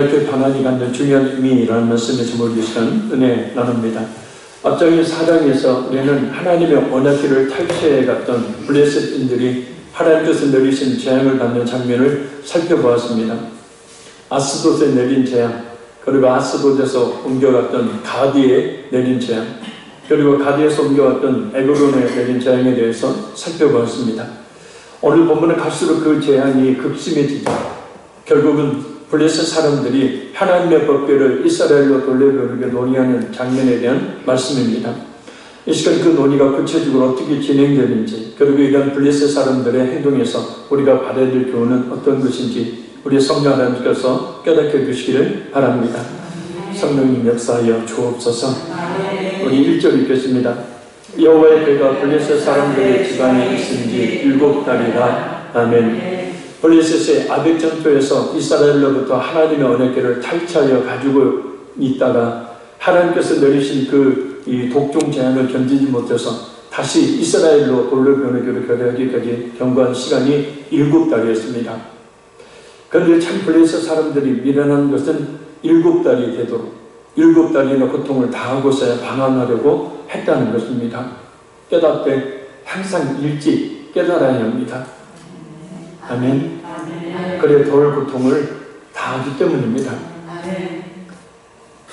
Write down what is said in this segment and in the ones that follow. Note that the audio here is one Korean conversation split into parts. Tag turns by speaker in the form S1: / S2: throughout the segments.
S1: 이렇게 반환이 갖는 중요한 의미라는 말씀의 제목이 시간 은혜 나눕니다. 앞장의 4장에서 우리는 하나님의 언약궤를 탈취해 갔던 블레셋인들이 하나님께서 내리신 재앙을 받는 장면을 살펴보았습니다. 아스돗에 내린 재앙, 그리고 아스돗에서 옮겨갔던 가디에 내린 재앙, 그리고 가디에서 옮겨갔던 에그론에 내린 재앙에 대해서 살펴보았습니다. 오늘 본문은 갈수록 그 재앙이 극심해지죠. 결국은 블레셋 사람들이 하나님의 법궤를 이스라엘로 돌려보내게 논의하는 장면에 대한 말씀입니다. 이 시간 그 논의가 구체적으로 어떻게 진행되는지, 그리고 이런 블레셋 사람들의 행동에서 우리가 받아야 될 교훈은 어떤 것인지 우리 성령 하나님께서 깨닫게 해주시기를 바랍니다. 성령님 역사하여 주옵소서. 우리 1절 읽겠습니다. 여호와의 궤가 블레셋 사람들의 지방에 있은 지 7달이라. 아멘. 블레셋의 아벡 전투에서 이스라엘로부터 하나님의 언약궤를 탈취하여 가지고 있다가 하나님께서 내리신 이 독종 재앙을 견디지 못해서 다시 이스라엘로 돌려보내기로 결의하기까지 경과한 시간이 7달이었습니다. 그런데 참 블레셋 사람들이 미련한 것은 7달이 되도록 7달이나 고통을 당하고서야 방황하려고 했다는 것입니다. 깨닫되 항상 일찍 깨달아야 합니다. 아멘. 그래 덜 고통을 당하기 때문입니다.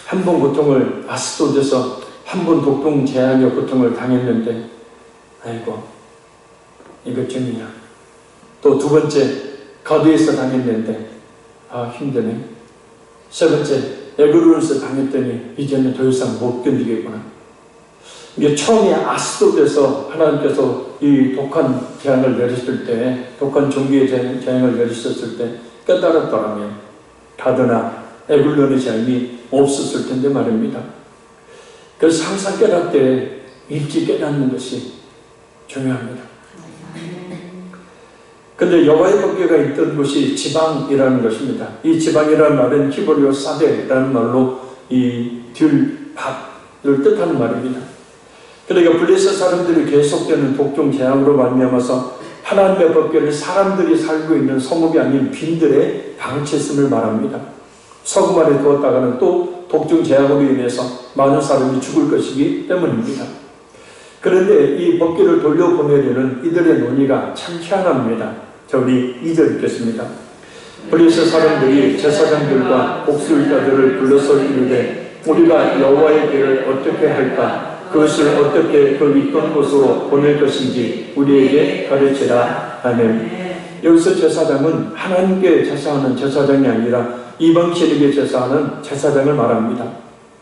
S1: 한 번 고통을 아스돗에서 한 번 독종 재앙의 고통을 당했는데 아이고 이것 쯤이야. 또 두 번째 가드에서 당했는데 힘드네. 세 번째 에그론에서 당했더니 이제는 더 이상 못 견디겠구나. 이게 처음에 아스돗에서 하나님께서 이 독한 재앙을 내리실 때, 독한 종기의 재앙을 내리셨을 때 깨달았더라면 가드나 에글론의 재앙이 없었을 텐데 말입니다. 그래서 항상 깨달을 때 일찍 깨닫는 것이 중요합니다. 근데 여호와의 법궤가 있던 곳이 지방이라는 것입니다. 이 지방이라는 말은 히브리어 사데라는 말로 이 들밭을 뜻하는 말입니다. 그러니까 블레셋 사람들이 계속되는 독종 재앙으로 말미암아서 하나님의 법궤를 사람들이 살고 있는 성읍이 아닌 빈들에 방치했음을 말합니다. 성읍 안에 두었다가는 또 독종 재앙으로 인해서 많은 사람이 죽을 것이기 때문입니다. 그런데 이 법궤를 돌려보내려는 이들의 논의가 참 희한합니다. 자, 우리 2절 읽겠습니다. 블레셋 사람들이 제사장들과 복술자들을 불러서 이르되 우리가 여호와의 궤를 어떻게 할까? 그것을 어떻게 그 있던 곳으로 보낼 것인지 우리에게 가르치라. 아멘. 여기서 제사장은 하나님께 제사하는 제사장이 아니라 이방 신에게 제사하는 제사장을 말합니다.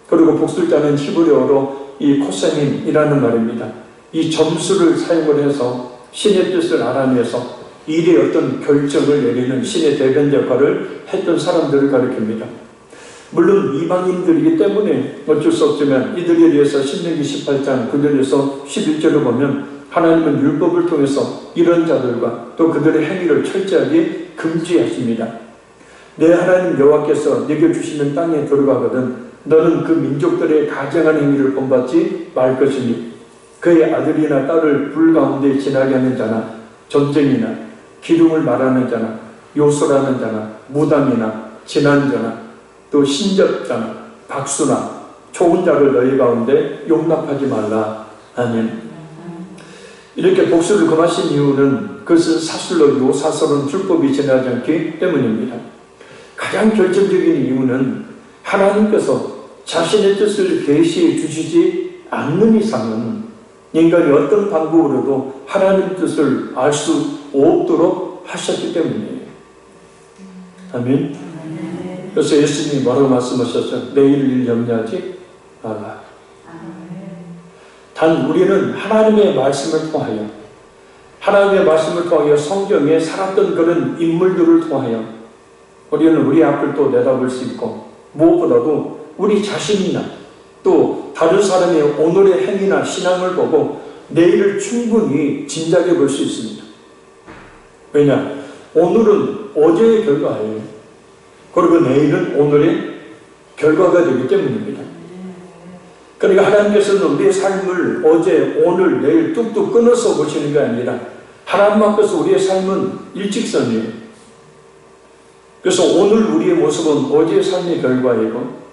S1: 그리고 복술자는 히브리어로 이 코세님이라는 말입니다. 이 점수를 사용을 해서 신의 뜻을 알아내서 일의 어떤 결정을 내리는 신의 대변 역할을 했던 사람들을 가리킵니다. 물론 이방인들이기 때문에 어쩔 수 없지만 이들에 대해서 신명기 18장 그들에서 11절을 보면 하나님은 율법을 통해서 이런 자들과 또 그들의 행위를 철저하게 금지하십니다. 내 하나님 여호와께서 네게 주시는 땅에 들어가거든 너는 그 민족들의 가증한 행위를 본받지 말 것이니 그의 아들이나 딸을 불 가운데 지나게 하는 자나 전쟁이나 기둥을 말하는 자나 요술하는 자나 무당이나 지난 자나 또 신접자나 박수나 좋은 자를 너희 가운데 용납하지 말라. 아멘. 이렇게 복수를 금하신 이유는 그것은 사술로 요사설은 율법이 지나지 않기 때문입니다. 가장 결정적인 이유는 하나님께서 자신의 뜻을 계시해 주시지 않는 이상은 인간이 어떤 방법으로도 하나님의 뜻을 알 수 없도록 하셨기 때문이에요. 아멘. 그래서 예수님이 뭐라고 말씀하셨어요? 내일 염려하지 말라. 단 우리는 하나님의 말씀을 통하여 하나님의 말씀을 통하여 성경에 살았던 그런 인물들을 통하여 우리는 우리 앞을 또 내다볼 수 있고 무엇보다도 우리 자신이나 또 다른 사람의 오늘의 행위나 신앙을 보고 내일을 충분히 짐작해 볼 수 있습니다. 왜냐? 오늘은 어제의 결과예요. 그리고 내일은 오늘의 결과가 되기 때문입니다. 그러니까 하나님께서는 우리의 삶을 어제, 오늘, 내일 뚝뚝 끊어서 보시는 게 아니라 하나님 앞에서 우리의 삶은 일직선이에요. 그래서 오늘 우리의 모습은 어제의 삶의 결과이고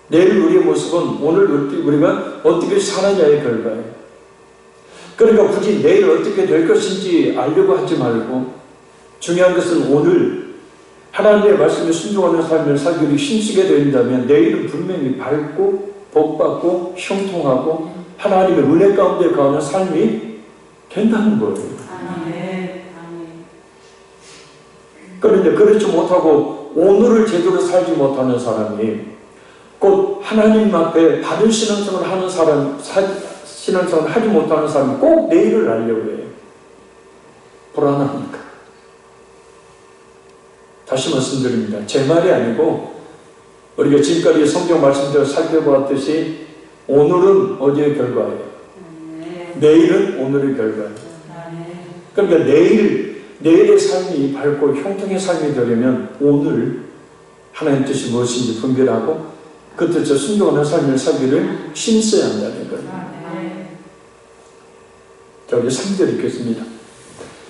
S1: 내일 우리의 모습은 오늘 우리가 어떻게 사느냐의 결과예요. 그러니까 굳이 내일 어떻게 될 것인지 알려고 하지 말고 중요한 것은 오늘 하나님의 말씀에 순종하는 삶을 살기 힘쓰게 된다면 내일은 분명히 밝고 복받고 형통하고 하나님의 은혜 가운데 거하는 삶이 된다는 거예요. 그런데 그렇지 못하고 오늘을 제대로 살지 못하는 사람이 곧 하나님 앞에 바른 신앙생활을 하는 사람, 신앙생활을 하지 못하는 사람이 꼭 내일을 알려고 해요. 불안하니까. 다시 말씀드립니다. 제 말이 아니고 우리가 지금까지 성경 말씀대로 살펴보았듯이 오늘은 어제의 결과예요. 내일은 오늘의 결과예요. 그러니까 내일의 삶이 밝고 형통의 삶이 되려면 오늘 하나님 뜻이 무엇인지 분별하고 그 뜻에 순종하는 삶을 살기를 힘써야 한다는 거예요. 자, 우리 3절 읽겠습니다.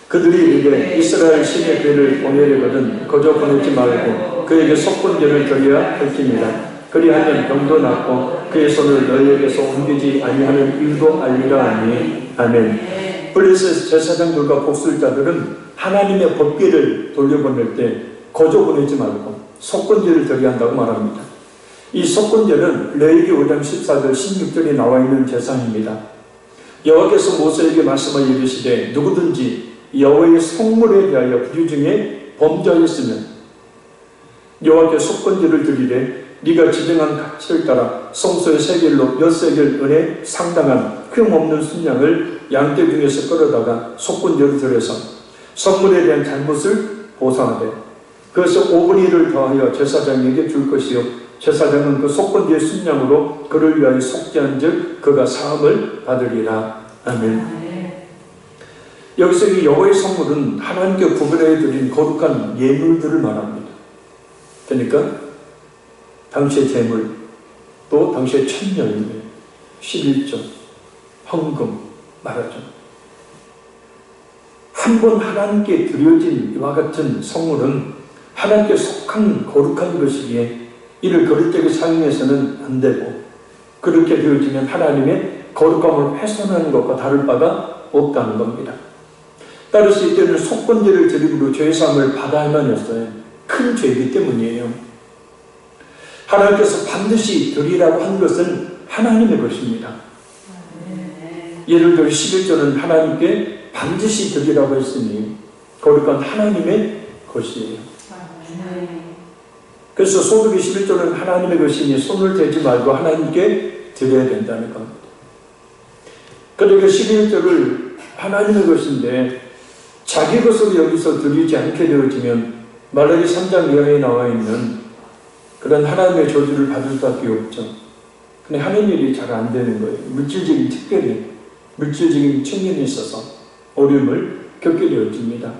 S1: 그들이 이르되 이스라엘 신의 괴를 보내려거든 거저 보내지 말고 그에게 속건제를 드려야 할지니라. 그리하면 병도 낫고 그의 손을 너희에게서 옮기지 아니하는 일도 알리라 하니. 아멘. 블레셋 제사장들과 복술자들은 하나님의 법궤를 돌려보낼 때 거저 보내지 말고 속건제를 드려야 한다고 말합니다. 이 속건제는 레위기 5장 14절 16절에 나와 있는 제사입니다. 여호와께서 모세에게 말씀하여 이르시되 누구든지 여호와의 성물에 대하여 불의 중에 범죄하였으면 여호와께 속건제를 드리되 네가 지정한 가치를 따라 성소의 세겔로 몇 세겔 은에 상당한 흠없는 순양을 양떼 중에서 끌어다가 속건제를 드려서 성물에 대한 잘못을 보상하되 그것을 5분의 1을 더하여 제사장에게 줄 것이요 제사장은 그 속건제의 순양으로 그를 위하여 속죄한 즉 그가 사함을 받으리라. 아멘. 여기서 이 여호와의 성물은 하나님께 구별해 드린 거룩한 예물들을 말합니다. 그러니까 당시의 제물, 또 당시의 천열매, 11조, 헌금 말하죠. 한 번 하나님께 드려진 이와 같은 성물은 하나님께 속한 거룩한 것이기에 이를 그릇되게 사용해서는 안 되고 그렇게 되어지면 하나님의 거룩함을 훼손하는 것과 다를 바가 없다는 겁니다. 따라서 이때는 속건제를 드림으로 죄사함을 받아야만 했어요. 큰 죄이기 때문이에요. 하나님께서 반드시 드리라고 한 것은 하나님의 것입니다. 예를 들어 11조는 하나님께 반드시 드리라고 했으니 거룩한 하나님의 것이에요. 그래서 소득의 11조는 하나님의 것이니 손을 대지 말고 하나님께 드려야 된다는 겁니다. 그러니까 11조를 하나님의 것인데 자기 것으로 여기서 드리지 않게 되어지면 말라기 3장 이하에 나와 있는 그런 하나님의 저주를 받을 수밖에 없죠. 근데 하는 일이 잘 안 되는 거예요. 특별히 물질적인 측면에 있어서 어려움을 겪게 되어집니다.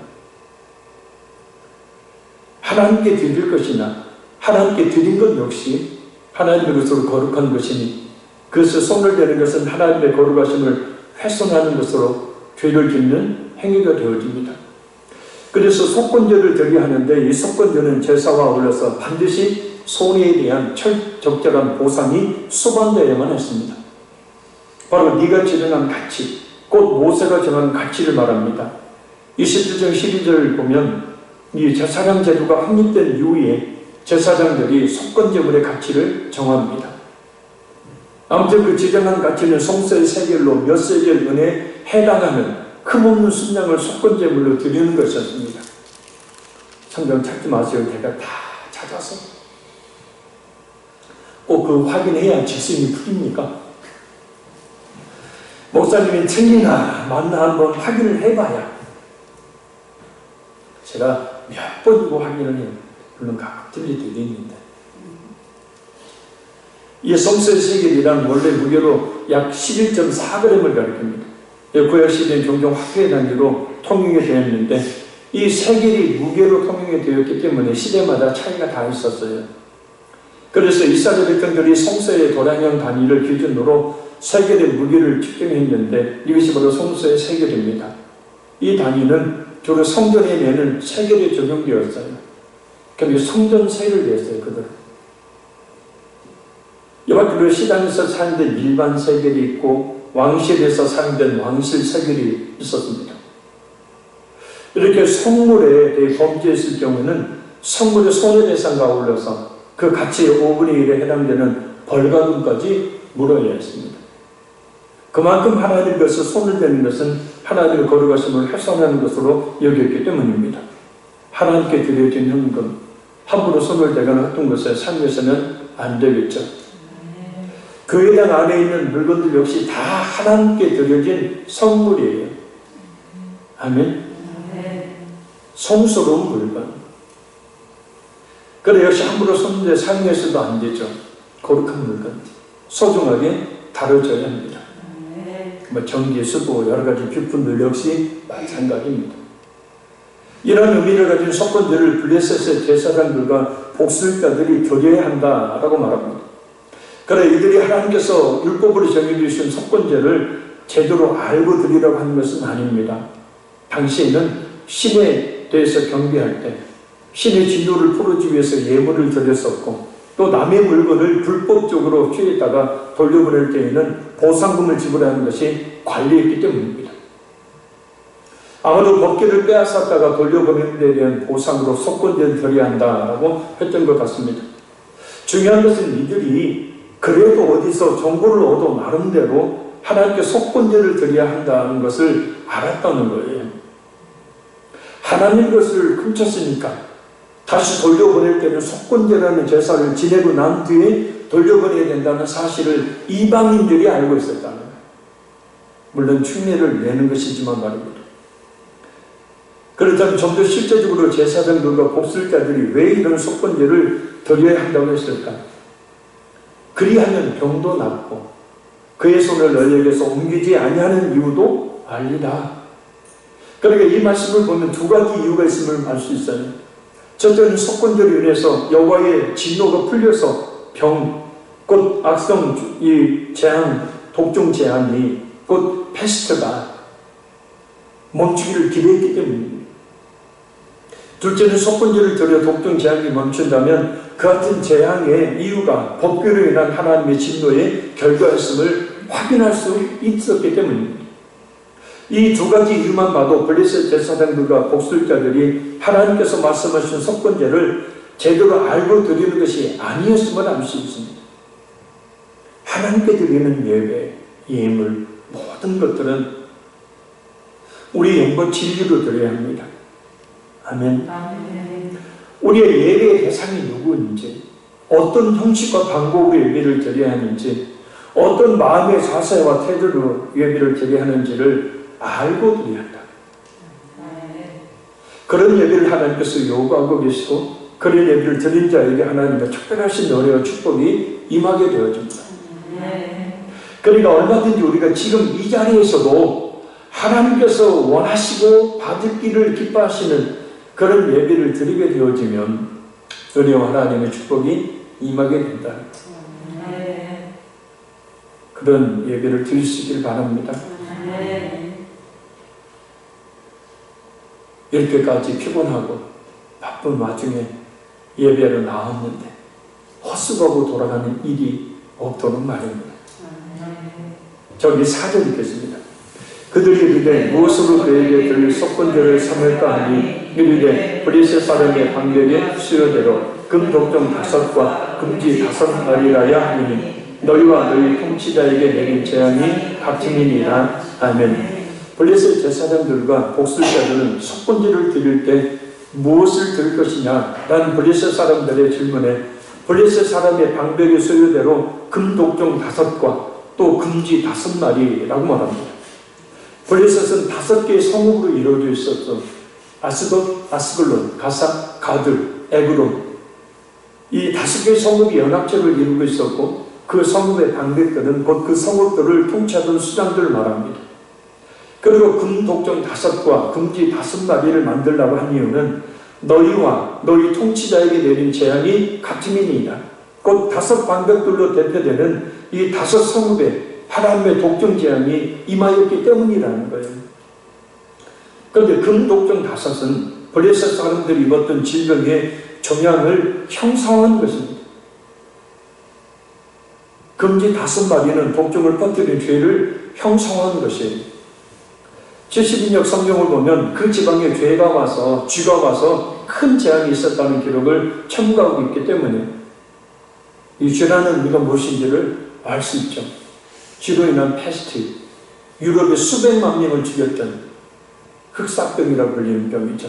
S1: 하나님께 드릴 것이나 하나님께 드린 것 역시 하나님의 것으로 거룩한 것이니 그것을 손을 대는 것은 하나님의 거룩하심을 훼손하는 것으로 죄를 짓는 행위가 되어집니다. 그래서 속건제를 드려야 하는데 이 속건제는 제사와 어울려서 반드시 손해에 대한 적절한 보상이 수반되어야만 했습니다. 바로 네가 지정한 가치, 곧 모세가 정한 가치를 말합니다. 21장 12절을 보면 이 제사장 제도가 확립된 이후에 제사장들이 속건제물의 가치를 정합니다. 아무튼 그 지정한 가치는 성소의 세겔로 몇 세겔 은에 해당하는 흠없는 순양을 속건제물로 드리는 것이었습니다. 성경 찾지 마세요. 제가 다 찾아서 꼭 그 확인해야 직성이 풀립니까? 목사님이 틀리나 맞나 한번 확인을 해봐야 제가 몇 번이고 확인을 해요. 물론 가끔 틀릴 때도 있는데 이 성소의 세겔이란 원래 무게로 약 11.4g을 가리킵니다. 구약시대는 종종 화폐 단위로 통용이 되었는데 이 세겔이 무게로 통용이 되었기 때문에 시대마다 차이가 다 있었어요. 그래서 이스라엘 백성들이 성소의 도량형 단위를 기준으로 세겔의 무게를 측정했는데 이것이 바로 성소의 세겔입니다. 이 단위는 주로 성전에 내는 세겔에 적용되었어요. 그리고 성전세를 냈어요. 그들. 여호와께로 시당에서 사용된 일반 세겔이 있고 왕실에서 사용된 왕실 세겔이 있었습니다. 이렇게 성물에 대해 범죄했을 경우에는 성물의 손해배상과 어울려서 그 가치의 5분의 1에 해당되는 벌금까지 물어야 했습니다. 그만큼 하나님 것을 손을 대는 것은 하나님의 거룩하심을 훼손하는 것으로 여겼기 때문입니다. 하나님께 드려진 헌금, 함부로 손을 대거나 했던 것에 참여해서는 안 되겠죠. 그 회당 안에 있는 물건들 역시 다 하나님께 드려진 선물이에요. 아멘. 성스러운 물건. 그래 역시 함부로 손에 사용해서도 안 되죠. 거룩한 물건. 소중하게 다뤄져야 합니다. 전기, 수도, 여러 가지 비품들 역시 마찬가지입니다. 이런 의미를 가진 속건제를 블레셋의 제사장들과 복술자들이 드려야 한다라고 말합니다. 그래 이들이 하나님께서 율법으로 정해주신 속건제를 제대로 알고 드리라고 하는 것은 아닙니다. 당시에는 신에 대해서 경배할 때 신의 진노를 풀어주기 위해서 예물을 드렸었고 또 남의 물건을 불법적으로 취했다가 돌려보낼 때에는 보상금을 지불하는 것이 관리였기 때문입니다. 아마도 법궤를 빼앗았다가 돌려보내는 데 대한 보상으로 속건제를 드려야 한다라고 했던 것 같습니다. 중요한 것은 이들이 그래도 어디서 정보를 얻어 나름대로 하나님께 속건제를 드려야 한다는 것을 알았다는 거예요. 하나님 것을 훔쳤으니까 다시 돌려보낼 때는 속건제라는 제사를 지내고 난 뒤에 돌려보내야 된다는 사실을 이방인들이 알고 있었다는 거예요. 물론 충례를 내는 것이지만 말입니다. 그렇다면 좀 더 실제적으로 제사장들과 복술자들이 왜 이런 속건제를 드려야 한다고 했을까? 그리하면 병도 낫고 그의 손을 너희에게서 옮기지 아니하는 이유도 알리라. 그러니까 이 말씀을 보면 두 가지 이유가 있음을 알 수 있어요. 첫째는 속건제로 인해서 여호와의 진노가 풀려서 병, 곧 악성 이 재앙, 독종 재앙이 곧 패스트가 멈추기를 기대했기 때문입니다. 둘째는 속건제를 드려 독종 재앙이 멈춘다면 그 같은 재앙의 이유가 법궤로 인한 하나님의 진노의 결과였음을 확인할 수 있었기 때문입니다. 이 두 가지 이유만 봐도 블레셋 제사장들과 복술자들이 하나님께서 말씀하신 속건제를 제대로 알고 드리는 것이 아니었음을 알 수 있습니다. 하나님께 드리는 예배, 예물, 모든 것들은 우리 영과 진리로 드려야 합니다. 아멘. 우리의 예배의 대상이 누구인지, 어떤 형식과 방법으로 예배를 드려야 하는지, 어떤 마음의 자세와 태도로 예배를 드려야 하는지를 알고 드려야 한다. 그런 예배를 하나님께서 요구하고 계시고 그런 예배를 드린 자에게 하나님의 특별하신 은혜와 축복이 임하게 되어집니다. 그러니까 얼마든지 우리가 지금 이 자리에서도 하나님께서 원하시고 받기를 기뻐하시는 그런 예배를 드리게 되어지면 은혜와 하나님의 축복이 임하게 된다. 그런 예배를 드리시길 바랍니다. 이렇게까지 피곤하고 바쁜 와중에 예배로 나왔는데 헛수고하고 돌아가는 일이 없도록 말입니다. 저기 4절 읽겠습니다. 그들이 이르되 무엇으로 그에게 드릴 속건제를 삼을까 하니 이르되 블레셋 사람의 방백의 수요대로 금 독점 5과 금지 5마리라야 하니 너희와 너희 통치자에게 내린 재앙이 같으니라. 아멘. 블레셋 제사장들과 복술자들은 속건제를 드릴 때 무엇을 드릴 것이냐 라는 블레셋 사람들의 질문에 블레셋 사람의 방백의 소유대로 금 독종 5과 또 금지 5마리라고 말합니다. 블레셋은 5개의 성읍으로 이루어져 있었죠. 아스돗, 아스글론, 가사, 가들, 에그론. 이 5개의 성읍이 연합체를 이루고 있었고 그 성읍의 방백들은 곧 그 성읍들을 통치하던 수장들을 말합니다. 그리고 금 독종 5과 금지 5마리를 만들라고 한 이유는 너희와 너희 통치자에게 내린 재앙이 같음이니이다. 곧 5 방백들로 대표되는 이 5 성읍에 하나님의 독종 재앙이 임하였기 때문이라는 거예요. 그런데 금 독종 5은 블레셋 사람들이 입었던 질병의 종양을 형성한 것입니다. 금지 5마리는 독종을 퍼뜨린 죄를 형성한 것이에요. 70인역 성경을 보면 그 지방에 죄가 와서 쥐가 와서 큰 재앙이 있었다는 기록을 첨가하고 있기 때문에 이 쥐라는 의미가 무엇인지를 알 수 있죠. 쥐로 인한 패스트, 유럽의 수백만 명을 죽였던 흑사병이라고 불리는 병이죠.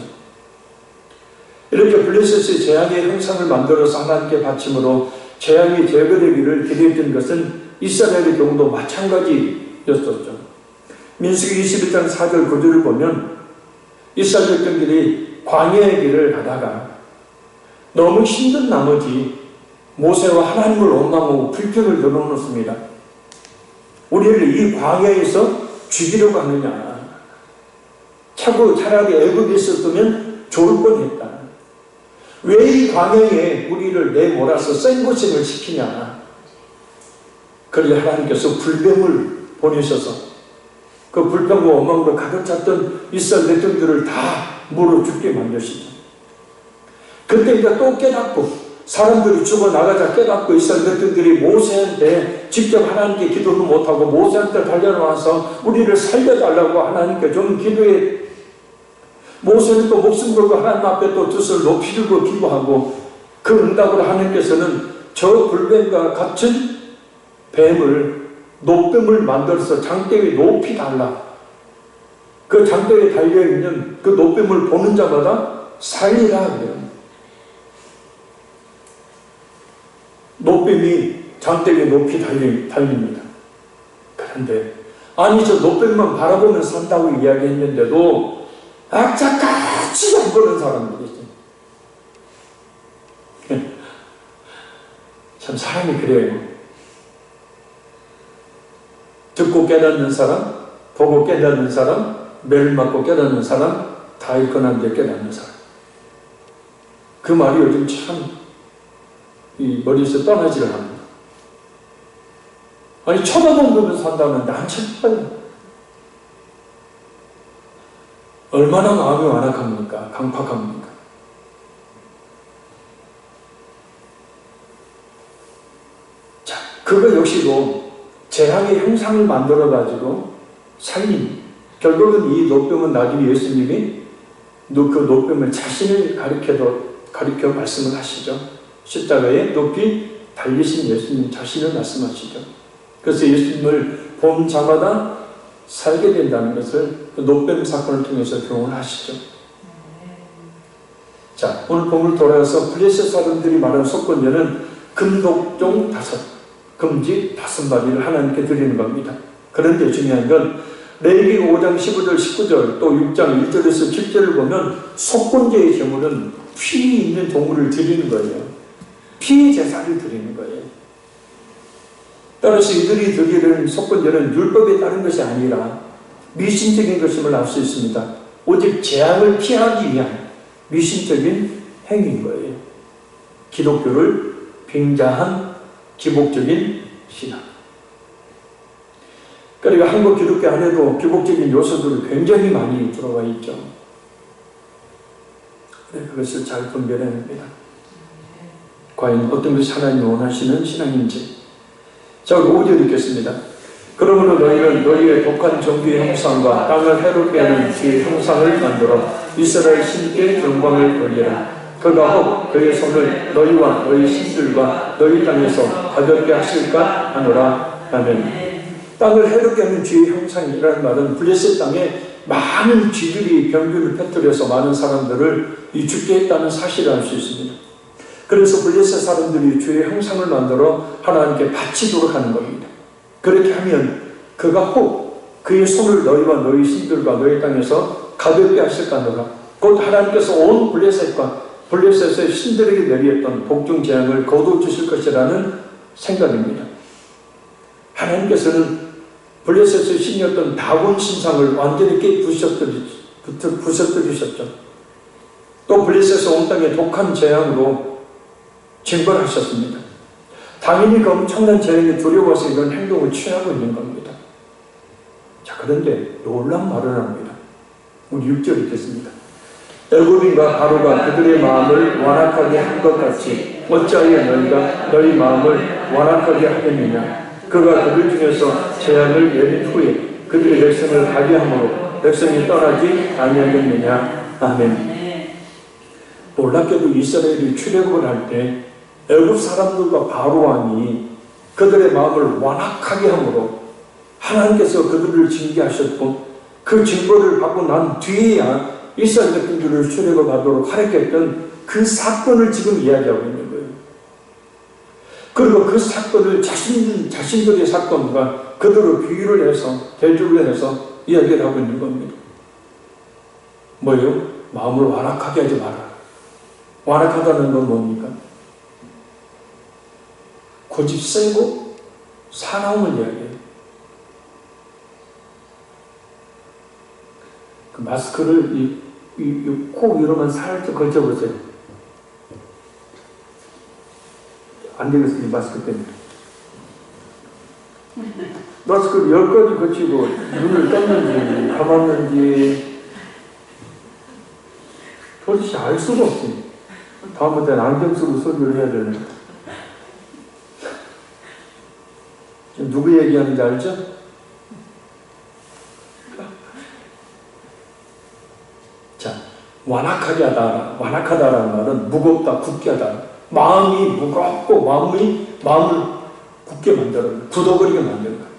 S1: 이렇게 블레셋의 재앙의 형상을 만들어서 하나님께 바침으로 재앙이 제거되기를 기대했던 것은 이스라엘의 경우도 마찬가지였었죠. 민수기 21장 4절 9절을 보면 이스라엘 백성들이 광야의 길을 가다가 너무 힘든 나머지 모세와 하나님을 원망하고 불평을 늘어놓습니다. 우리를 이 광야에서 죽이려고 하느냐. 차라리 애굽에 있었으면 좋을 뻔했다. 왜 이 광야에 우리를 내몰아서 생고생을 시키냐. 그러자 하나님께서 불뱀을 보내셔서 그 불평과 원망으로 가득 찼던 이스라엘 백성들을 다 물어 죽게 만드시죠. 그때 이제 또 깨닫고 사람들이 죽어나가자 깨닫고 이스라엘 백성들이 모세한테 직접 하나님께 기도도 못하고 모세한테 달려나와서 우리를 살려달라고 하나님께 좀 기도해. 모세는 또 목숨 걸고 하나님 앞에 또 두 손을 높이 들고 기도하고 그 응답으로 하나님께서는 저 불뱀과 같은 뱀을 노뱀을 만들어서 장대 위에 높이 달라. 그 장대 위에 달려있는 그 노뱀을 보는 자마다 살리라 그래요. 노뱀이 장대 위에 높이 달립니다. 그런데 아니 저 노뱀만 바라보면 산다고 이야기했는데도 악착같이 안 보는 사람들이 있어요. 참 사람이 그래요. 듣고 깨닫는 사람, 보고 깨닫는 사람, 매를 맞고 깨닫는 사람, 다 일어났는데 깨닫는 사람. 그 말이 요즘 참 이 머리에서 떠나지를 않는다. 아니 쳐다보면 산다는데 안 쳐다봐요. 얼마나 마음이 완악합니까? 강팍합니까? 자, 그거 역시도 재앙의 형상을 만들어가지고 살림. 결국은 이 노병은 나중에 예수님이 그 노병을 자신을 가리켜 말씀을 하시죠. 십자가에 높이 달리신 예수님 자신을 말씀하시죠. 그래서 예수님을 본 자마다 살게 된다는 것을 그 노뱀 사건을 통해서 경험을 하시죠. 자, 오늘 본문을 돌아가서 블레셋 사람들이 말하는 속건제는 금독종 5, 금지 5마리를 하나님께 드리는 겁니다. 그런데 중요한 건 레위기 5장 15절 19절 또 6장 1절에서 7절을 보면 속건제의 경우는 피 있는 동물을 드리는 거예요. 피의 제사를 드리는 거예요. 따라서 이들이 드리는 속건제는 율법에 따른 것이 아니라 미신적인 것임을 알 수 있습니다. 오직 재앙을 피하기 위한 미신적인 행위인 거예요. 기독교를 빙자한 기복적인 신앙. 그러니까 한국 기독교 안에도 기복적인 요소들이 굉장히 많이 들어가 있죠. 그것을 잘 분별해야 합니다. 과연 어떤 것이 하나님이 원하시는 신앙인지. 자, 5절 읽겠습니다. 그러므로 너희는 너희의 독한 정비의 형상과 땅을 해롭게 하는 그 형상을 만들어 이스라엘 신께 영광을 돌리라. 그가 혹 그의 손을 너희와 너희 신들과 너희 땅에서 가볍게 하실까 하노라. 아멘. 땅을 해롭게 하는 쥐의 형상이라는 말은 블레셋 땅에 많은 쥐들이 병균을 퍼뜨려서 많은 사람들을 죽게 했다는 사실을 알 수 있습니다. 그래서 블레셋 사람들이 주의 형상을 만들어 하나님께 바치도록 하는 겁니다. 그렇게 하면 그가 혹 그의 손을 너희와 너희 신들과 너희 땅에서 가볍게 하실까 하노라. 곧 하나님께서 온 블레셋의 신들에게 내리했던 복종 재앙을 거두주실 것이라는 생각입니다. 하나님께서는 블레셋의 신이었던 다곤 신상을 완전히 부셔뜨리셨죠. 또 블레셋의 온 땅에 독한 재앙으로 징벌하셨습니다. 당연히 그 엄청난 재앙에 두려워서 이런 행동을 취하고 있는 겁니다. 자, 그런데 놀라운 말을 합니다. 우리 6절 읽겠습니다. 애굽인과 바로가 그들의 마음을 완악하게 한 것 같이 어찌하여 너희가 너희 마음을 완악하게 하겠느냐. 그가 그들 중에서 재앙을 내린 후에 그들의 백성을 가게 함으로 백성이 떠나지 아니하겠느냐. 아멘. 놀랍게도 이스라엘이 출애굽을 할 때 애굽 사람들과 바로 왕이 그들의 마음을 완악하게 함으로 하나님께서 그들을 징계하셨고, 그 징벌을 받고 난 뒤에야 이스라엘 백성들을 출애굽하도록 하락했던 그 사건을 지금 이야기하고 있는 거예요. 그리고 그 사건을 자신들의 사건과 그대로 비유를 해서, 대조를 해서 이야기를 하고 있는 겁니다. 뭐예요? 마음을 완악하게 하지 마라. 완악하다는 건 뭡니까? 고집 세고 사나움을 이야기해요. 그 마스크를 코 위로만 살짝 걸쳐보세요. 안 되겠어요, 이 마스크 때문에. 마스크를 10가지 걸치고 눈을 떴는지 감았는지 도대체 알 수가 없어요. 다음부터는 안경 쓰고 소리를 해야 되는. 지금 누구 얘기하는지 알죠? 자, 완악하게 하다, 완악하다라는 말은 무겁다, 굳게 하다. 마음이 무겁고 마음을 굳게 만들어, 굳어버리게 만드는 거예요.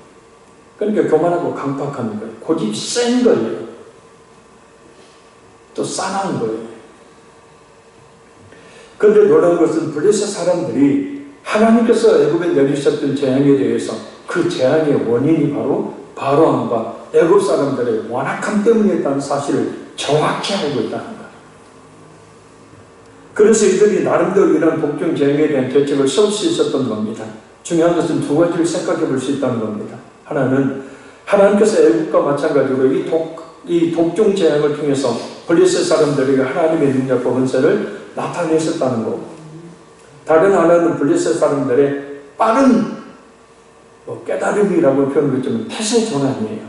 S1: 그러니까 교만하고 강팍한 거예요. 고집이 센 거예요. 또 싸나운 거예요. 그런데 놀라운 것은 블레셋 사람들이 하나님께서 애굽에 내리셨던 재앙에 대해서 그 재앙의 원인이 바로 왕과 애굽 사람들의 완악함 때문이었다는 사실을 정확히 알고 있다는 거예요. 그래서 이들이 나름대로 이런 복종 재앙에 대한 대책을 세울 수 있었던 겁니다. 중요한 것은 두 가지를 생각해 볼 수 있다는 겁니다. 하나는 하나님께서 애굽과 마찬가지로 이 독종 재앙을 통해서 블레셋 사람들에게 하나님의 능력과 권세를 나타내셨다는 거고, 다른 하나는 블레셋 사람들의 빠른 깨달음이라고 표현했지만 태세 전환이에요.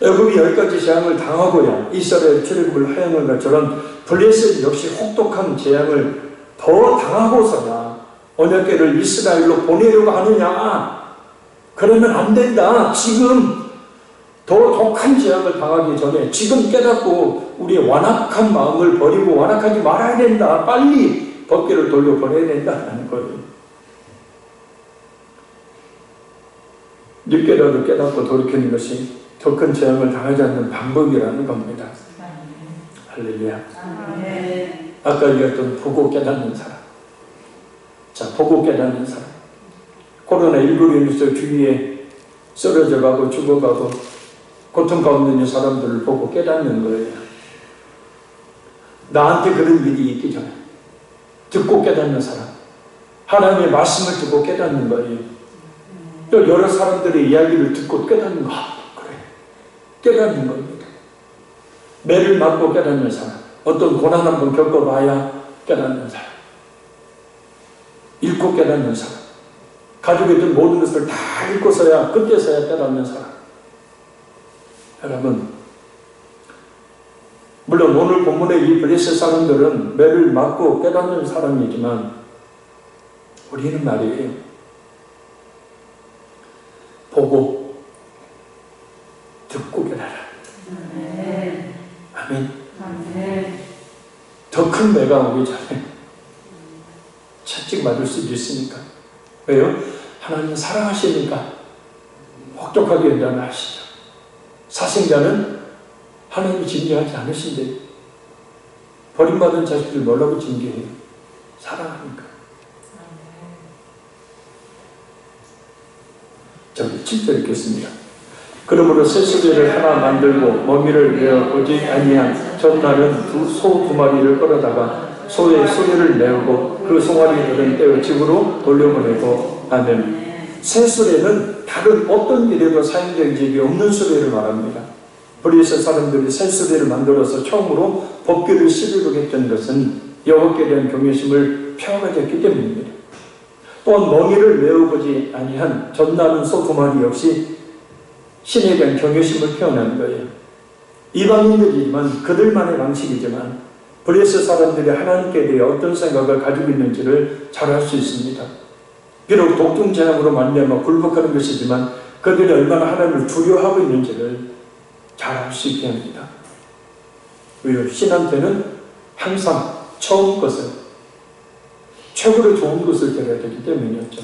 S1: 애굽이 10가지 재앙을 당하고야 이스라엘 출애굽을 하여는 것처럼 블레셋 역시 혹독한 재앙을 더 당하고서야 언약궤를 이스라엘로 보내려고 하느냐? 그러면 안 된다. 지금 더 독한 재앙을 당하기 전에 지금 깨닫고 우리의 완악한 마음을 버리고 완악하지 말아야 된다. 빨리 법궤를 돌려보내야 된다는 거예요. 늦게라도 깨닫고 돌이키는 것이 더 큰 재앙을 당하지 않는 방법이라는 겁니다. 할렐루야. 아까 얘기했던 보고 깨닫는 사람. 자, 보고 깨닫는 사람. 코로나19로 인해서 주위에 쓰러져 가고 죽어가고 고통 가운데 있는 사람들을 보고 깨닫는 거예요. 나한테 그런 일이 있기 전에 듣고 깨닫는 사람, 하나님의 말씀을 듣고 깨닫는 거예요. 또 여러 사람들의 이야기를 듣고 깨닫는 거, 그래, 깨닫는 겁니다. 매를 맞고 깨닫는 사람, 어떤 고난 한번 겪어봐야 깨닫는 사람, 읽고 깨닫는 사람, 가지고 있던 모든 것을 다 읽고서야 그때서야 깨닫는 사람. 여러분, 물론 오늘 본문의 이 블레셋 사람들은 매를 맞고 깨닫는 사람이지만 우리는 말이에요, 보고 듣고 깨달아. 아멘. 더 큰 매가 오기 전에 채찍 맞을 수도 있으니까. 왜요? 하나님 사랑하시니까 혹독하게 연단하시죠. 사생자는 하나님이 징계하지 않으신데 버림받은 자식들 뭐라고 징계해요? 사랑하니까. 저기 7절 읽겠습니다. 그러므로 새수레를 하나 만들고 먹이를 내어 보지 아니한 전날은 소 두 마리를 끌어다가 소의 수레를 내고 그 송아리들은 떼어 집으로 돌려보내고. 아멘. 새수레는 다른 어떤 일에도 사용된 적이 없는 수레를 말합니다. 블레셋 사람들이 새수레를 만들어서 처음으로 법궤를 씌우려고 했던 것은 여호와께 대한 경외심을 표현하였기 때문입니다. 또한 먹이를 메어보지 아니한 전나는 소 두 마리 역시 신에 대한 경외심을 표현하는 거예요. 이방인들이지만 그들만의 방식이지만 블레셋 사람들이 하나님께 대해 어떤 생각을 가지고 있는지를 잘 알 수 있습니다. 비록 독중재앙으로 말미암아 굴복하는 것이지만 그들이 얼마나 하나님을 두려워하고 있는지를 잘 알 수 있게 합니다. 왜요? 신한테는 항상 처음 것을, 최고로 좋은 것을 드려야 되기 때문이었죠.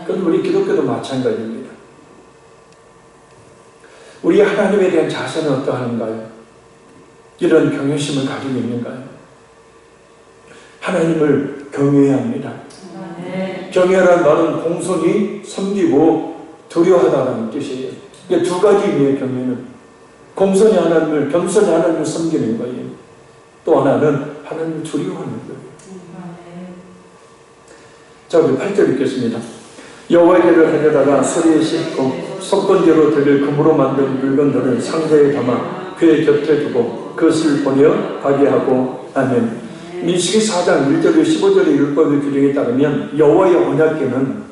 S1: 그건 우리 기독교도 마찬가지입니다. 우리 하나님에 대한 자세는 어떠한가요? 이런 경외심을 가지고 있는가요? 하나님을 경외해야 합니다. 경외하라는 말은 공손히 섬기고 두려워하다는 뜻이에요. 이게 두 가지 의미의 경외는 공손히 하나님을, 겸손히 하나님을 섬기는 거예요. 또 하나는 하나님을 두려워하는 거예요. 자, 우리 8절 읽겠습니다. 여호와의 길을 다니다가 소리에 싣고 석건제로 들을 금으로 만든 물건들을 상자에 담아 그의 곁에 두고 그것을 보내어 가게 하고. 아멘. 민수기 4장 1절에 15절의 율법의 규정에 따르면 여호와의 언약궤는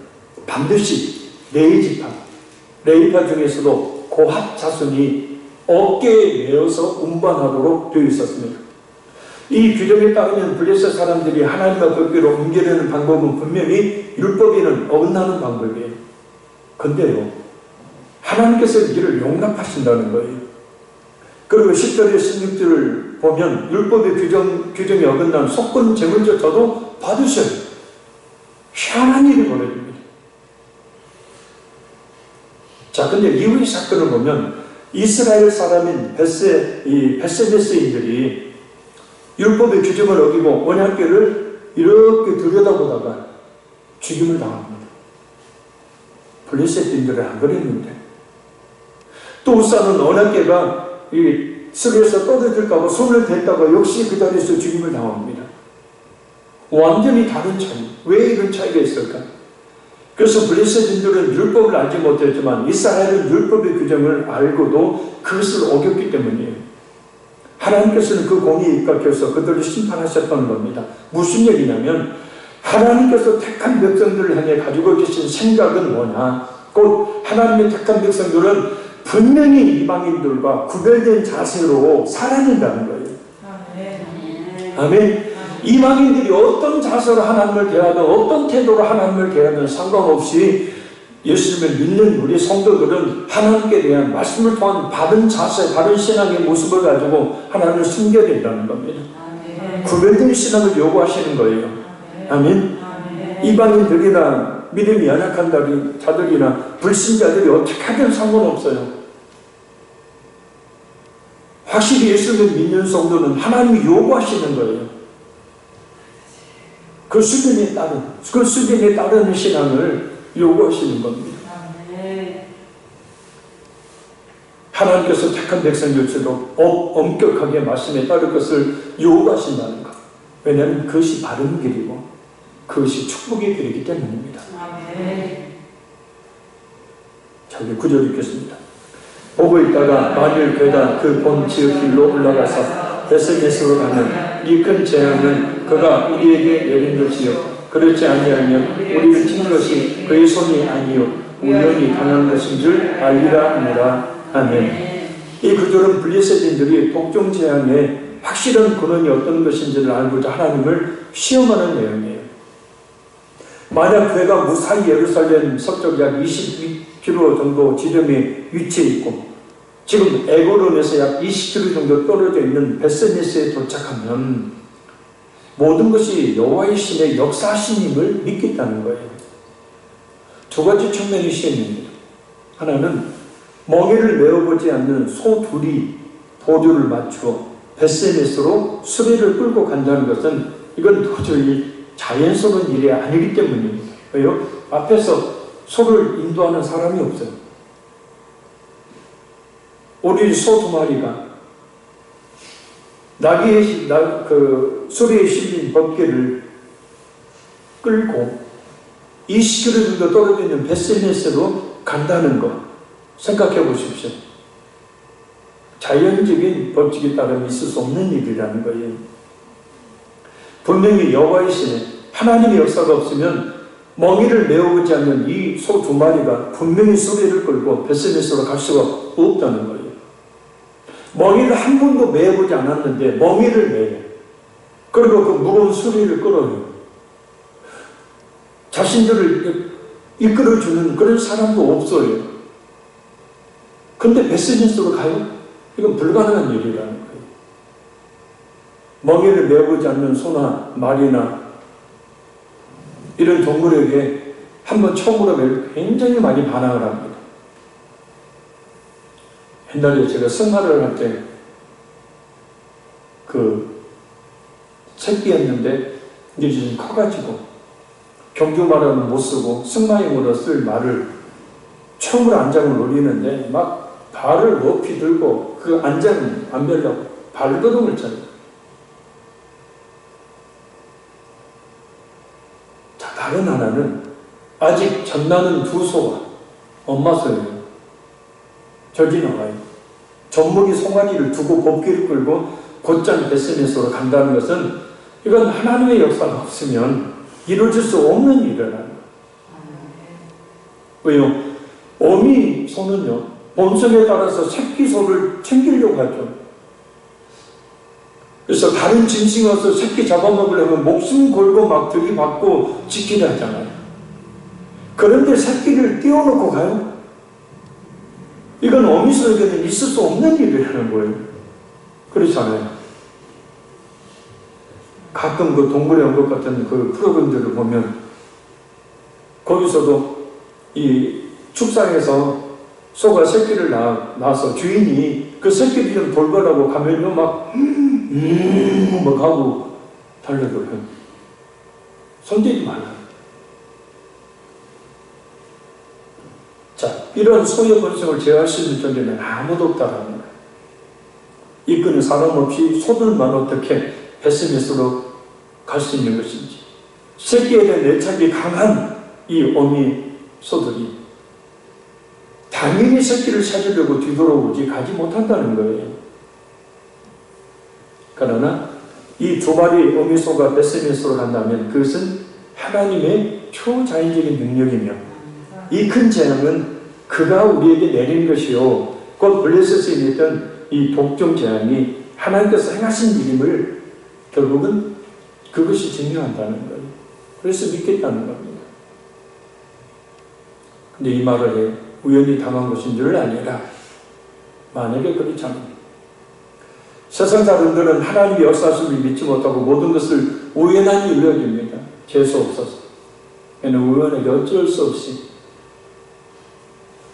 S1: 반드시 레위파 중에서도 고핫 자손이 어깨에 메어서 운반하도록 되어 있었습니다. 이 규정에 따르면 블레셋 사람들이 하나님과 걷기로 옮겨내는 방법은 분명히 율법에는 어긋나는 방법이에요. 근데요, 하나님께서 이를 용납하신다는 거예요. 그리고 10절에 16절을 보면 율법의 규정에 어긋난 속건 제물조차도 받으셔요. 희한한 일이 벌어집니다. 자, 근데 이후의 사건을 보면 이스라엘 사람인 베세메스인들이 율법의 규정을 어기고 언약궤를 이렇게 들여다보다가 죽임을 당합니다. 블레셋인들은 안 그랬는데, 또 우사는 언약궤가 이 수리에서 떨어질까봐 손을 댔다가 역시 그 자리에서 죽임을 당합니다. 완전히 다른 차이. 왜 이런 차이가 있을까? 그래서 블레셋인들은 율법을 알지 못했지만 이스라엘은 율법의 규정을 알고도 그것을 어겼기 때문이에요. 하나님께서는 그 공의에 입각해서 그들을 심판하셨다는 겁니다. 무슨 얘기냐면 하나님께서 택한 백성들을 향해 가지고 계신 생각은 뭐냐? 곧 하나님의 택한 백성들은 분명히 이방인들과 구별된 자세로 살아야 된다는 거예요. 아멘. 이방인들이 어떤 자세로 하나님을 대하든 어떤 태도로 하나님을 대하든 상관없이 예수님을 믿는 우리 성도들은 하나님께 대한 말씀을 통한 바른 자세, 바른 신앙의 모습을 가지고 하나님을 숨겨야 된다는 겁니다. 구별된 신앙을 요구하시는 거예요. 아멘. 이방인들이나 믿음이 연약한 자들이나 불신자들이 어떻게 하든 상관없어요. 확실히 예수를 믿는 성도는 하나님이 요구하시는 거예요. 그 수준에 따르는 신앙을 요구하시는 겁니다. 하나님께서 택한 백성일수록 엄격하게 말씀에 따를 것을 요구하신다는 것. 왜냐하면 그것이 바른 길이고 그것이 축복의 길이기 때문입니다. 자, 이제 9절 읽겠습니다. 보고 있다가 만일 그가 그 본 지역 길로 올라가서 베스메스로 가면 이 큰 재앙은 그가 우리에게 내린 것이요 그렇지 아니하면 우리를 친 것이 그의 손이 아니요 우연히 당한 것인 줄 알리라 하니라. 아멘. 이 구절은 블레셋인들이 독종 재앙의 확실한 근원이 어떤 것인지를 알고자 하나님을 시험하는 내용이에요. 만약 그가 무사히 예루살렘 서쪽 약 20km 정도 지점에 위치해 있고 지금 에고론에서 약 20km 정도 떨어져 있는 베스메스에 도착하면 모든 것이 여호와의 신의 역사하심임을 믿겠다는 거예요. 두 가지 측면이 시행됩니다. 하나는 멍에를 메어보지 않는 소 둘이 보조를 맞추어 베스메스로 수레를 끌고 간다는 것은 이건 도저히 자연스러운 일이 아니기 때문입니다. 왜요? 앞에서 소를 인도하는 사람이 없어요. 우리 소 두 마리가 수레에 실린 법궤를 끌고 20km 정도 떨어져 있는 베스메스로 간다는 것 생각해 보십시오. 자연적인 법칙에 따르면 있을 수 없는 일이라는 거예요. 분명히 여호와의 신에 하나님의 역사가 없으면 멍에를 메어보지 않는 이 소 두 마리가 분명히 수레를 끌고 베스메스로 갈 수가 없다는 거예요. 멍이를 한 번도 매보지 않았는데 멍이를 매요. 그리고 그 무거운 수리를 끌어요. 자신들을 이끌어주는 그런 사람도 없어요. 근데 베스민스터로 가요? 이건 불가능한 일이라는 거예요. 멍에를 메어보지 않는 소나 말이나 이런 동물에게 한번 처음으로 매일 굉장히 많이 반항을 합니다. 옛날에 제가 승마를 할 때 새끼였는데 이제 좀 커가지고 경주말은 못 쓰고 승마용으로 쓸 말을 처음으로 안장을 올리는데 막 발을 높이 들고 그 안장 안 별려고 발버둥을 쳐요. 자, 다른 하나는 아직 젖나는 두 소가 엄마 소예요. 저기 나와요. 젖먹이 송아지를 두고 법기를 끌고 곧장 베스민스터로 간다는 것은 이건 하나님의 역사가 없으면 이루어질 수 없는 일이라는 거예요. 왜요? 어미 소는요, 본성에 따라서 새끼 소를 챙기려고 하죠. 그래서 다른 짐승이 와서 새끼 잡아먹으려면 목숨 걸고 막 들이받고 지키려 하잖아요. 그런데 새끼를 띄워놓고 가요? 이건 어미 소에게는 있을 수 없는 일이라는 거예요. 그렇잖아요. 가끔 그 동물의 왕국 같은 그 프로그램들을 보면 거기서도 이 축사에서 소가 새끼를 낳아서 주인이 그 새끼를 좀 돌보라고 가면요 막 하고 달려들어요. 손대지 말라. 자, 이런 소의 본성을 제어할 수 있는 존재는 아무도 없다라는 거예요. 이끄는 사람 없이 소들만 어떻게 베스민스터로 갈 수 있는 것인지, 새끼에 대한 애착이 강한 이 어미 소들이 당연히 새끼를 찾으려고 뒤돌아오지 가지 못한다는 거예요. 그러나 이 두 마리 어미 소가 베스민스터로 간다면 그것은 하나님의 초자연적인 능력이며 이 큰 재앙은 그가 우리에게 내린 것이요 곧 블레셋에 있던 이 독종 재앙이 하나님께서 행하신 일임을 결국은 그것이 증명한다는 거예요. 그래서 믿겠다는 겁니다. 근데 이 말을 우연히 당한 것인 줄 아니라 만약에 그렇다면 세상 사람들은 하나님의 역사심을 믿지 못하고 모든 것을 우연한 일로 여깁니다. 재수 없어서. 우연하게 어쩔 수 없이.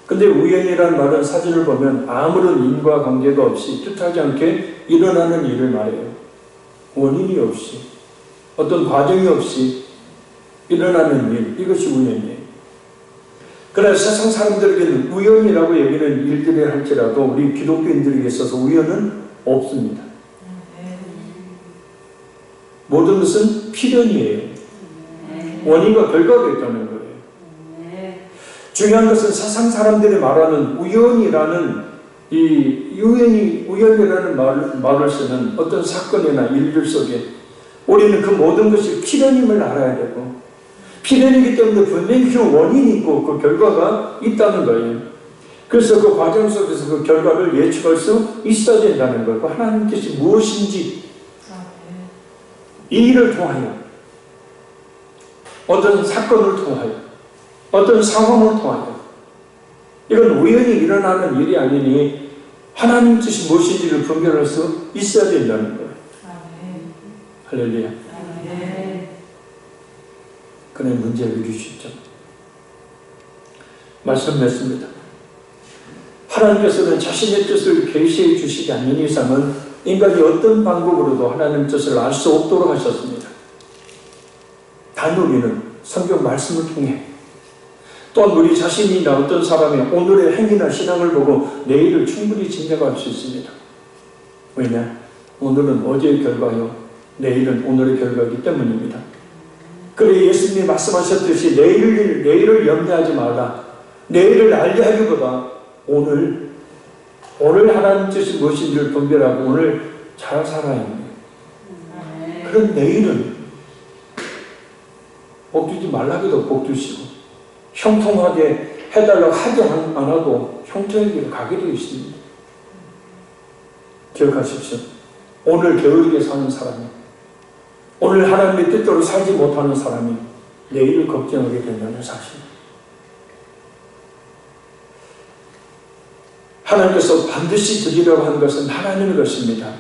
S1: 근데 우연이라는 말은 사진을 보면 아무런 인과 관계가 없이 뜻하지 않게 일어나는 일을 말해요. 원인이 없이 어떤 과정이 없이 일어나는 일, 이것이 우연이에요. 그러나 세상 사람들에게는 우연이라고 여기는 일들이 할지라도 우리 기독교인들에게 있어서 우연은 없습니다. 모든 것은 필연이에요. 원인과 결과가 있다는 거예요. 중요한 것은 세상 사람들이 말하는 우연이라는 우연이라는 말을 쓰는 어떤 사건이나 일들 속에 우리는 그 모든 것이 필연임을 알아야 되고 필연이기 때문에 분명히 그 원인이 있고 그 결과가 있다는 거예요. 그래서 그 과정 속에서 그 결과를 예측할 수 있어야 된다는 거고 하나님 뜻이 무엇인지 이 일을 통하여 어떤 사건을 통하여 어떤 상황을 통하여 이건 우연히 일어나는 일이 아니니 하나님 뜻이 무엇인지를 분별할 수 있어야 된다는 거예요. 할렐루야. 그런데 문제가 이렇게 쉽죠. 말씀 맺습니다. 하나님께서는 자신의 뜻을 계시해 주시지 않는 이상은 인간이 어떤 방법으로도 하나님의 뜻을 알 수 없도록 하셨습니다. 단 우리는 성경 말씀을 통해 또한 우리 자신이나 어떤 사람의 오늘의 행위나 신앙을 보고 내일을 충분히 짐작할 수 있습니다. 왜냐? 오늘은 어제의 결과요, 내일은 오늘의 결과이기 때문입니다. 그래 예수님이 말씀하셨듯이 내일을 염려하지 말라. 내일을 알게 하기보다 오늘 하나님 뜻이 무엇인지를 분별하고 오늘 잘 살아야 합니다. 그럼 내일은 복 주지 말라고도 복 주시고 형통하게 해달라고 하지 않아도 형통의 길을 가게 되어 있습니다. 기억하십시오. 오늘 게으르게 사는 사람이, 오늘 하나님의 뜻대로 살지 못하는 사람이 내일을 걱정하게 된다는 사실. 하나님께서 반드시 드리려고 하는 것은 하나님의 것입니다.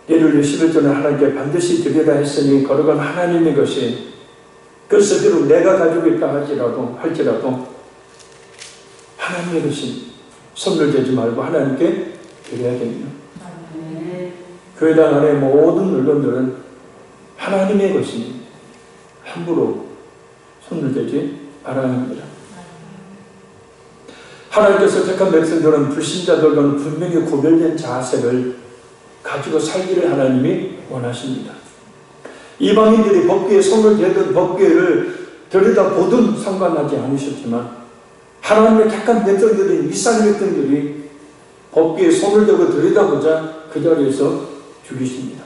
S1: 예를 11절에 하나님께 반드시 드리라 했으니 거룩한 하나님의 것이, 그래서 비록 내가 가지고 있다 할지라도 하나님의 것이 손을 대지 말고 하나님께 드려야 됩니다. 교회당 안에 모든 물건들은 하나님의 것이 함부로 손을 대지 말아야 합니다. 하나님께서 택한 백성들은 불신자들과는 분명히 구별된 자세를 가지고 살기를 하나님이 원하십니다. 이방인들이 법궤에 손을 대든 법궤를 들여다보든 상관하지 않으셨지만 하나님의 택한 백성들인 이스라엘 백성들이 법궤에 손을 대고 들여다보자 그 자리에서 죽이십니다.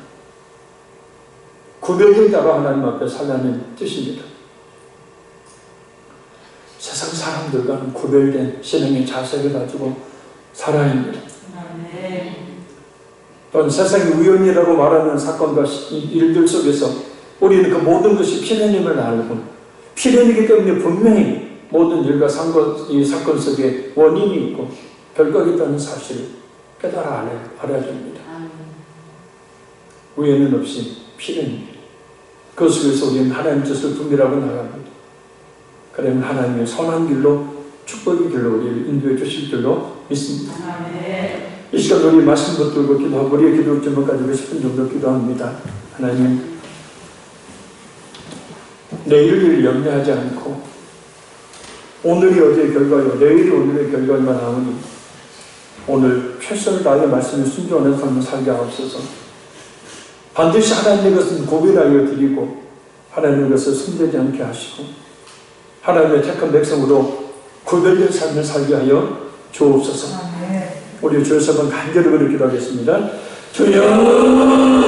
S1: 구별된 자로 하나님 앞에 살라는 뜻입니다. 세상 사람들과는 구별된 신앙의 자세를 가지고 살아야 합니다. 또한 세상의 우연이라고 말하는 사건과 일들 속에서 우리는 그 모든 것이 필연임을 알고, 필연이기 때문에 분명히 모든 일과 이 사건 속에 원인이 있고 결과가 있다는 사실을 깨달아 알아야 됩니다. 우연은 없이 필연입니다. 그 속에서 우리는 하나님 뜻을 분별하고 나갑니다. 그러면 하나님의 선한 길로, 축복의 길로 우리를 인도해 주실 줄로 믿습니다. 이 시간 우리 말씀 붙들고 기도하고 우리의 기도 제목 가지고 싶은 정도 기도합니다. 하나님, 내일을 염려하지 않고 오늘이 어제의 결과요, 내일이 오늘의 결과만 하오니 오늘 최선을 다하여 말씀을 순종하는 삶을 살게 하옵소서. 반드시 하나님의 것은 고백하여 드리고 하나님의 것을 손대지 않게 하시고 하나님의 택한 백성으로 구별된 삶을 살게 하여 주옵소서. 우리 주여서 한번 간절히 기도하겠습니다. 주여